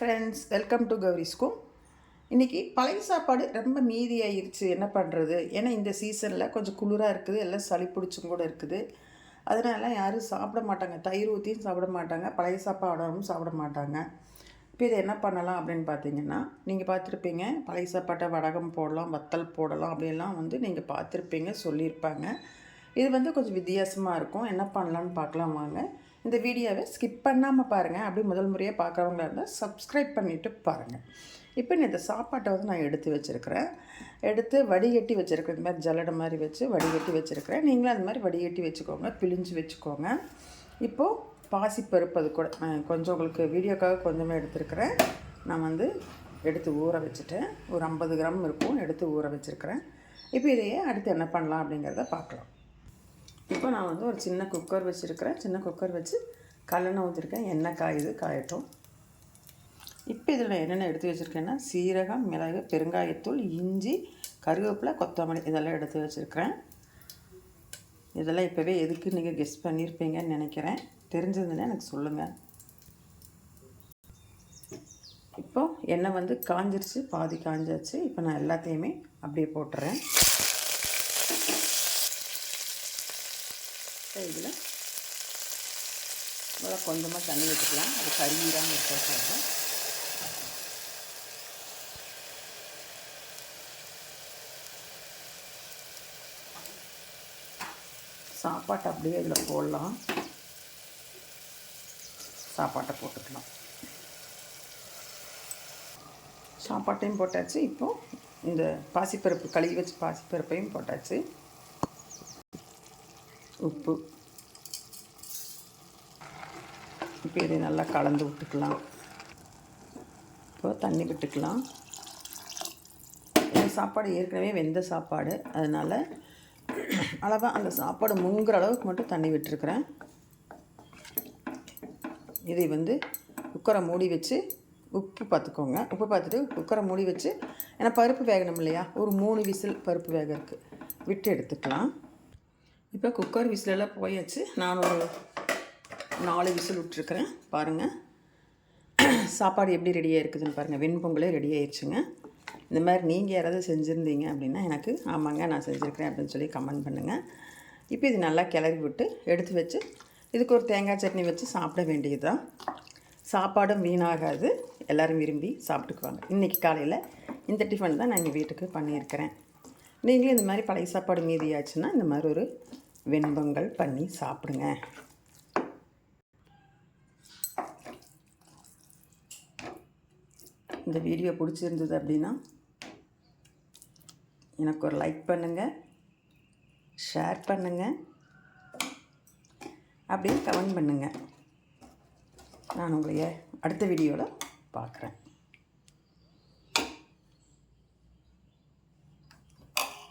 Friends, welcome to கௌரிஸ்கும். இன்றைக்கி பழைய சாப்பாடு ரொம்ப மீதி ஆயிடுச்சு. என்ன பண்ணுறது? ஏன்னா இந்த சீசனில் கொஞ்சம் குளிராக இருக்குது, எல்லாம் சளி பிடிச்சும் கூட இருக்குது. அதனால யாரும் சாப்பிட மாட்டாங்க, தயிர் ஊற்றியும் சாப்பிட மாட்டாங்க, பழைய சாப்பாடும் சாப்பிட மாட்டாங்க. இப்போ இதை என்ன பண்ணலாம் அப்படின்னு பார்த்தீங்கன்னா, நீங்கள் பார்த்துருப்பீங்க, பழைய சாப்பாட்டை வடகம் போடலாம், வத்தல் போடலாம் அப்படிலாம் நீங்கள் பார்த்துருப்பீங்க, சொல்லியிருப்பாங்க. இது கொஞ்சம் வித்தியாசமாக இருக்கும். என்ன பண்ணலான்னு பார்க்கலாம் வாங்க. இந்த வீடியோவை ஸ்கிப் பண்ணாமல் பாருங்கள். அப்படி முதல் முறையாக பார்க்குறவங்களா இருந்தால் சப்ஸ்கிரைப் பண்ணிவிட்டு பாருங்கள். இப்போ இந்த சாப்பாட்டை நான் எடுத்து வச்சுருக்கிறேன். எடுத்து வடிகட்டி வச்சுருக்கேன். இந்த மாதிரி ஜல்லடை மாதிரி வச்சு வடிகட்டி வச்சுருக்கிறேன். நீங்களும் அது மாதிரி வடிகட்டி வச்சுக்கோங்க, பிழிஞ்சு வச்சுக்கோங்க. இப்போது பாசிப்பருப்பு அது கூட கொஞ்சம் உங்களுக்கு வீடியோக்காக கொஞ்சமாக எடுத்துருக்கிறேன். நான் எடுத்து ஊற வச்சுட்டேன். ஒரு 50 கிராம் இருக்கும், எடுத்து ஊற வச்சுருக்கிறேன். இப்போ இதையே அடுத்து என்ன பண்ணலாம் அப்படிங்கிறத பார்க்கலாம். இப்போ நான் ஒரு சின்ன குக்கர் வச்சுருக்கிறேன். சின்ன குக்கர் வச்சு கல்லெண்ணெய் ஊற்றிருக்கேன். எண்ணெய் காயட்டும். இப்போ இதில் நான் என்னென்ன எடுத்து வச்சுருக்கேன்னா, சீரகம், மிளகு, பெருங்காயத்தூள், இஞ்சி, கருவேப்பிலை, கொத்தமல்லி இதெல்லாம் எடுத்து வச்சுருக்கிறேன். இதெல்லாம் இப்போவே எதுக்கு நீங்கள் கெஸ் பண்ணியிருப்பீங்கன்னு நினைக்கிறேன். தெரிஞ்சதுன்னா எனக்கு சொல்லுங்கள். இப்போது எண்ணெய் காஞ்சிருச்சு, பாதி காஞ்சாச்சு. இப்போ நான் எல்லாத்தையுமே அப்படியே போட்டுறேன். இதில் கொஞ்சமாக தண்ணி வச்சுக்கலாம், அது கறியிடாமல் இருக்கிறதுக்காக. சாப்பாட்டை அப்படியே இதில் போடலாம். சாப்பாட்டை போட்டுக்கலாம். சாப்பாட்டையும் போட்டாச்சு. இப்போது இந்த பாசிப்பருப்பு கழுவி வச்சு பாசிப்பருப்பையும் போட்டாச்சு. உப்பு. இப்போ இதை நல்லா கலந்து விட்டுக்கலாம். இப்போ தண்ணி விட்டுக்கலாம். இந்த சாப்பாடு ஏற்கனவே வெந்த சாப்பாடு, அதனால் அளவாக அந்த சாப்பாடு முங்குற அளவுக்கு மட்டும் தண்ணி விட்டுருக்குறேன். இதை குக்கரை மூடி வச்சு உப்பு பார்த்துக்கோங்க. உப்பு பார்த்துட்டு குக்கரை மூடி வச்சு, ஏன்னா பருப்பு வேகணும் இல்லையா, ஒரு 3 விசில் பருப்பு வேகறதுக்கு விட்டு எடுத்துக்கலாம். இப்போ குக்கர் விசிலெல்லாம் போயாச்சு. நான் ஒரு 4 விசில் விட்டுருக்குறேன். பாருங்கள் சாப்பாடு எப்படி ரெடியாக இருக்குதுன்னு பாருங்கள். வெண்பொங்கலே ரெடி ஆயிடுச்சுங்க. இந்த மாதிரி நீங்கள் யாராவது செஞ்சுருந்தீங்க அப்படின்னா எனக்கு ஆமாங்க நான் செஞ்சுருக்கிறேன் அப்படின்னு சொல்லி கமெண்ட் பண்ணுங்கள். இப்போ இது நல்லா கிளறி விட்டு எடுத்து வச்சு இதுக்கு ஒரு தேங்காய் சட்னி வச்சு சாப்பிட வேண்டியது தான். சாப்பாடும் வீணாகாது, எல்லோரும் விரும்பி சாப்பிட்டுக்குவாங்க. இன்றைக்கி காலையில் இந்த டிஃபன் தான் நான் எங்கள் வீட்டுக்கு பண்ணியிருக்கிறேன். நீங்களும் இந்த மாதிரி பழைய சாப்பாடு மீதியாச்சுன்னா இந்த மாதிரி ஒரு வெண்பொங்கல் பண்ணி சாப்பிடுங்க. இந்த வீடியோ பிடிச்சிருந்தது அப்படின்னா எனக்கு ஒரு லைக் பண்ணுங்கள், ஷேர் பண்ணுங்கள், அப்படியே கமெண்ட் பண்ணுங்கள். நான் உங்களைய அடுத்த வீடியோவில் பார்க்குறேன்.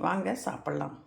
வாங்க சாப்பிட்லாம்.